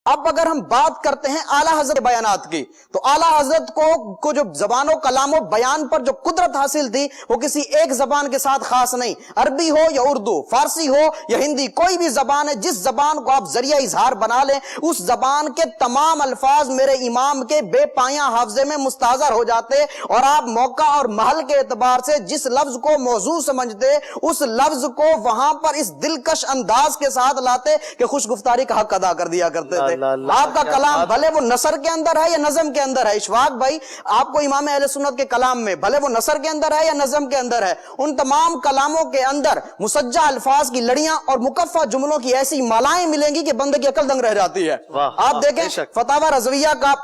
اب اگر ہم بات کرتے ہیں اعلیٰ حضرت بیانات کی، تو اعلیٰ حضرت کو جو زبان و کلام و بیان پر جو قدرت حاصل تھی وہ کسی ایک زبان کے ساتھ خاص نہیں، عربی ہو یا اردو، فارسی ہو یا ہندی، کوئی بھی زبان ہے، جس زبان کو آپ ذریعہ اظہار بنا لیں اس زبان کے تمام الفاظ میرے امام کے بے پایاں حافظے میں مستحضر ہو جاتے، اور آپ موقع اور محل کے اعتبار سے جس لفظ کو موضوع سمجھتے اس لفظ کو وہاں پر اس دلکش انداز کے ساتھ لاتے کہ خوش گفتاری کا حق ادا کر دیا کرتے تھے۔ آپ کا کلام بھلے وہ نثر کے اندر ہے یا نظم کے اندر ہے، اشفاق بھائی آپ کو امام اہل سنت کے کلام میں بھلے وہ نثر کے اندر ہے یا نظم کے اندر ہے، ان تمام کلاموں کے اندر مسجع الفاظ کی لڑیاں اور مکفہ جملوں کی ایسی مالائیں ملیں گی کہ بندے کی عقل دنگ رہ جاتی ہے۔ آپ دیکھیں فتاوی رضویہ کا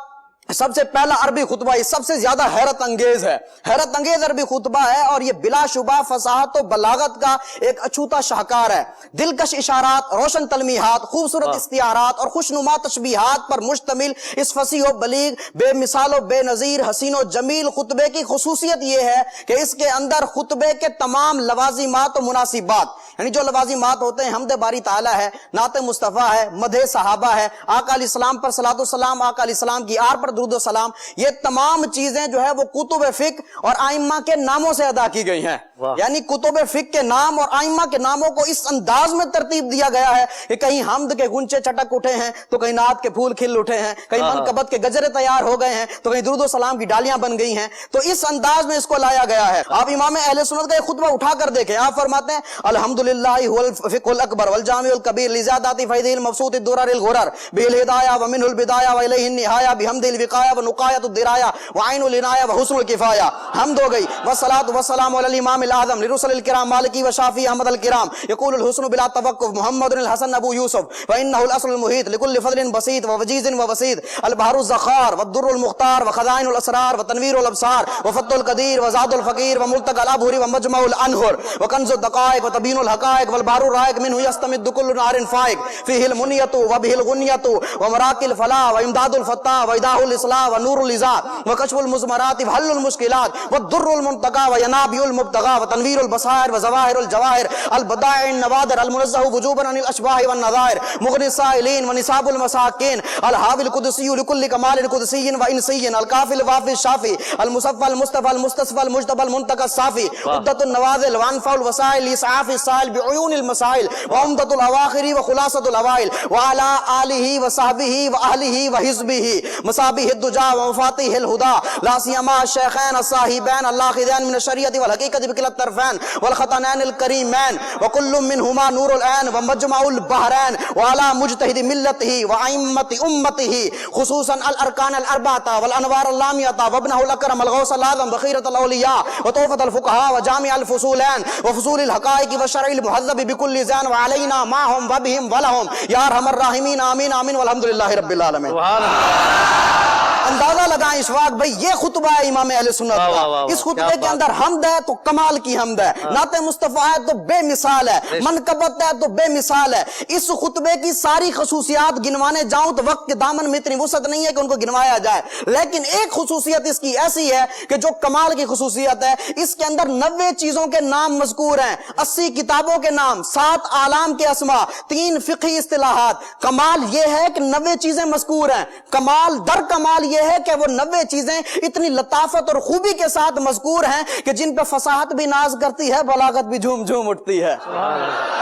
سب سے پہلا عربی خطبہ یہ سب سے زیادہ حیرت انگیز ہے، حیرت انگیز عربی خطبہ ہے، اور یہ بلا شبہ فصاحت و بلاغت کا ایک اچھوتا شاہکار ہے، دلکش اشارات، روشن تلمیحات، خوبصورت استعارات اور خوشنما تشبیہات پر مشتمل اس فصیح و بلیغ، بے مثال و بے نظیر، حسین و جمیل خطبے کی خصوصیت یہ ہے کہ اس کے اندر خطبے کے تمام لوازمات و مناسبات، یعنی جو لوازمات ہوتے ہیں حمد باری تعالیٰ ہے، نعت مصطفیٰ ہے، مدح صحابہ ہے، آقا علیہ السلام پر صلاۃ والسلام، آقا علیہ السلام کی آر پر درود و سلام، یہ تمام چیزیں جو ہے وہ کتب فقہ اور ائمہ کے ناموں سے ادا کی گئی ہیں۔ یعنی کتب فقہ کے نام اور ائمہ کے ناموں کو اس انداز میں ترتیب دیا گیا ہے کہ کہیں حمد کے گنچے چٹک اٹھے ہیں تو کہیں نعت کے پھول کھل اٹھے ہیں، کہیں منقبت کے گجرے تیار ہو گئے ہیں تو کہیں درود و سلام کی ڈالیاں بن گئی ہیں، تو اس انداز میں اس کو لایا گیا ہے۔ آپ امام اہل سنت کا ایک خطبہ اٹھا کر دیکھیں، آپ فرماتے ہیں الحمدللہ هو الفقہ الاکبر والجامع الکبیر لزیادات فیض المبسوط الدرر الغرر بالہدایہ ومنہ البدایہ والیہ النہایہ بحمد الوقایہ ونقایۃ الدرایہ وعین العنایہ وحسن الکفایہ۔ حمد ہو گئی، والصلاۃ والسلام علی الامام الاعظم لرسل الکرام مالکی وشافی احمد الکرام یقول الحسن بلا توقف محمد الحسن ابو یوسف وانہ الاصل المحیط لکل فضل بسیط ووجیز وبسیط البحر الزخار والدر المختار وخزائن الاسرار وتنویر الابصار وفتح القدیر وزاد الفقیر وملتقى الابحر ومجمع الانہر وکنز الدقائق وتبین الحقائق والبحر الرائق منہ یستمد کل نار فائق فیہ المنیۃ وبہ الغنیۃ ومراق الفلاح وامداد الفتاح وایضاح الاصلاح ونور الازاء وکشف المزمرات وحل المشکلات والدر المنتقى وینابع المبتغى وتنویر البصائر وظواہر الجواہر البدائع النوادر المنزہ وجوبا عن الاشباہ والنظائر مغنی السائلین ونصاب المساکین الحاوی القدسی لکل کمال قدسی وانسی الکافی الوافی الشافی المصفى المصطفى المستصفى المجتبى المنتقى الصافی عدۃ النوازل وانفع الوسائل لاسعاف السائل بعیون المسائل وعمدۃ الاواخر وخلاصۃ الاوائل وعلى آلہ وصحبہ واہلہ وحزبہ مصابیح الدجا ومفاتیح الہدى لا سیما الشیخین الصاحبین اللاخذین من الشریعۃ والحقیقۃ بکلا الطرفین والخطنین الکریمین وکل منہما نور العین ومجمع البحرین وعلى مجتہد ملتہ وائمۃ امتہ خصوصا الارکان الاربعۃ والانوار اللامعۃ وابنہ الاکرم الغوث الاعظم بخیرۃ الاولیاء وطوفۃ الفقہاء وجامع الفصولین وفصول الحقائق والشرع المہذب بکل زین وعلینا معہم وبہم ولہم یا ارحم الراحمین آمین آمین والحمدللہ رب العالمین۔ اندازہ لگائیں اشفاق بھائی، یہ خطبہ ہے امام اہل سنت کا، اس خطبے کے اندر حمد ہے تو کمال کی حمد ہے، نعت مصطفیٰ ہے تو بے مثال ہے، منقبت ہے تو بے مثال ہے۔ اس خطبے کی ساری خصوصیات گنوانے جاؤں تو وقت کے دامن میں اتنی وسعت نہیں ہے کہ ان کو گنوایا جائے، لیکن ایک خصوصیت اس کی ایسی ہے کہ جو کمال کی خصوصیت ہے، اس کے اندر 90 چیزوں کے نام مذکور ہیں، 80 کتابوں کے نام، 7 اعلام کے اسماء، 3 فقہی اصطلاحات۔ کمال یہ ہے کہ 90 چیزیں مذکور ہیں، کمال در کمال یہ ہے کہ وہ 90 چیزیں اتنی لطافت اور خوبی کے ساتھ مذکور ہیں کہ جن پہ فصاحت بھی ناز کرتی ہے، بلاغت بھی جھوم جھوم اٹھتی ہے۔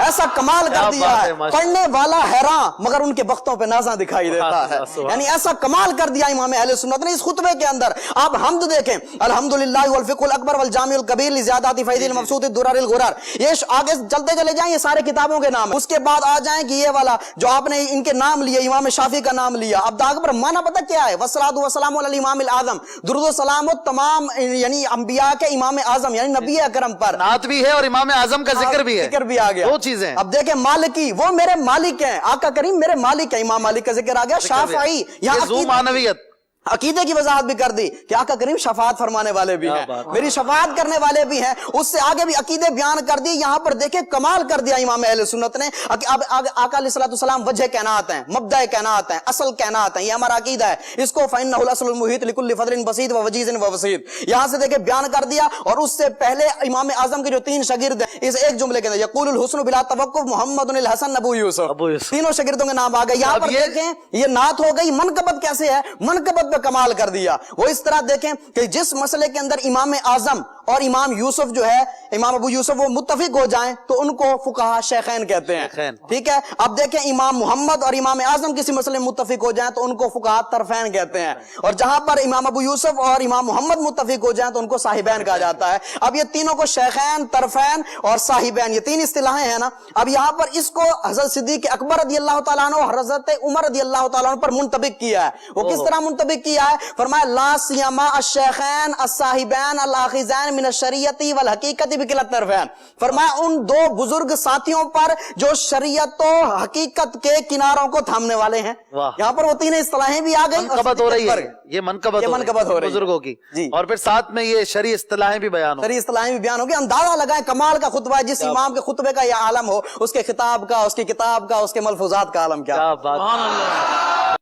ایسا کمال کر دیا ہے، پڑھنے والا حیران مگر ان کے بختوں پہ نازاں دکھائی دیتا ہے، یعنی ایسا کمال کر دیا امام اہل سنت نے اس خطبے کے اندر۔ آپ حمد دیکھیں، الحمدللہ والفقہ الاکبر والجامع الکبیر لزیادات فیض المبسوط الدرر الغرر، یہ آگے چلتے چلے جائیں، یہ سارے کتابوں کے نام۔ اس کے بعد آ جائیں کہ یہ والا جو آپ نے ان کے نام لیے، امام شافعی کا نام لیا، اب آگے پر معنی پتہ کیا ہے؟ والصلاۃ والسلام علی الامام الاعظم، درود و سلام و تمام یعنی انبیاء کے امام اعظم یعنی نبی اکرم پر، نعت بھی ہے اور امام اعظم کا ذکر بھی ہے، ذکر بھی آ گیا، دو چیزیں۔ اب دیکھیں مالکی، وہ میرے مالک ہیں، آقا کریم میرے مالک ہیں، امام مالک کا ذکر آ گیا۔ شافعی، یہاں ذو معنویت، عقیدے کی وضاحت بھی کر دی کہ آقا کریم شفاعت فرمانے والے بھی ہیں, میری شفاعت کرنے والے بھی ہیں. اس سے آگے بھی عقیدے بیان کر دی. یہاں پر دیکھیں کمال کر دیا امام اہل سنت نے. اب آقا علیہ الصلوۃ والسلام وجہ کائنات ہیں, مبدأ کائنات ہیں, اصل کائنات ہیں. یہ ہمارا عقیدہ ہے. اس کو فإنه الأصل المحيط لكل فضل بسيط ووجيز ووسيط یہاں سے دیکھیں بیان کر دیا. اور اس سے پہلے امام اعظم کے جو 3 شاگرد ہیں, اس ایک جملے کے اندر یقول الحسن بلا توقف محمد الحسن ابو یوسف, تینوں شاگردوں کے نام آ گئے. یہاں پر دیکھیں یہ نعت ہو گئی. منقبت کیسے ہے, منقبت پہ کمال کر دیا. وہ اس طرح دیکھیں کہ جس مسئلے کے اندر امام اعظم اور امام یوسف جو ہے, امام ابو یوسف, وہ متفق ہو جائیں تو ان کو فقہا شیخین کہتے ہیں. ٹھیک ہے. اب دیکھیں امام محمد اور امام اعظم کسی مسئلے میں متفق ہو جائیں تو ان کو فقہا طرفین کہتے ہیں. اور جہاں پر امام ابو یوسف اور امام محمد متفق ہو جائیں تو ان کو صاحبین کہا جاتا ہے. اب یہ تینوں کو شیخین, طرفین اور صاحبین, یہ 3 اصطلاحیں ہیں نا. اب یہاں پر اس کو حضرت صدیق اکبر رضی اللہ تعالیٰ عنہ اور حضرت عمر رضی اللہ تعالیٰ عنہ پر منطبق کیا ہے. وہ کس طرح منطبق کیا ہے؟ فرمایا لا سیما الشیخین الصاحبین الاخذین من الشریعت والحقیقت بکلا الطرفین. فرمایا ان 2 بزرگ ساتھیوں پر جو شریعت و حقیقت کے کناروں کو تھامنے والے ہیں. یہاں پر وہ 3 اصطلاحیں بھی آ گئی. منقبت ہو رہی ہے, یہ منقبت ہو رہی ہے بزرگوں کی. اور پھر ساتھ میں یہ شرعی اصطلاحیں بھی بیان ہو, شرعی اصطلاحیں بھی بیان ہو گئی. اندازہ لگائیں کمال کا خطبہ ہے. جس امام کے خطبے کا یہ عالم ہو, اس کے خطاب کا, اس کی کتاب کا, اس کے ملفوظات کا عالم کیا. کیا بات.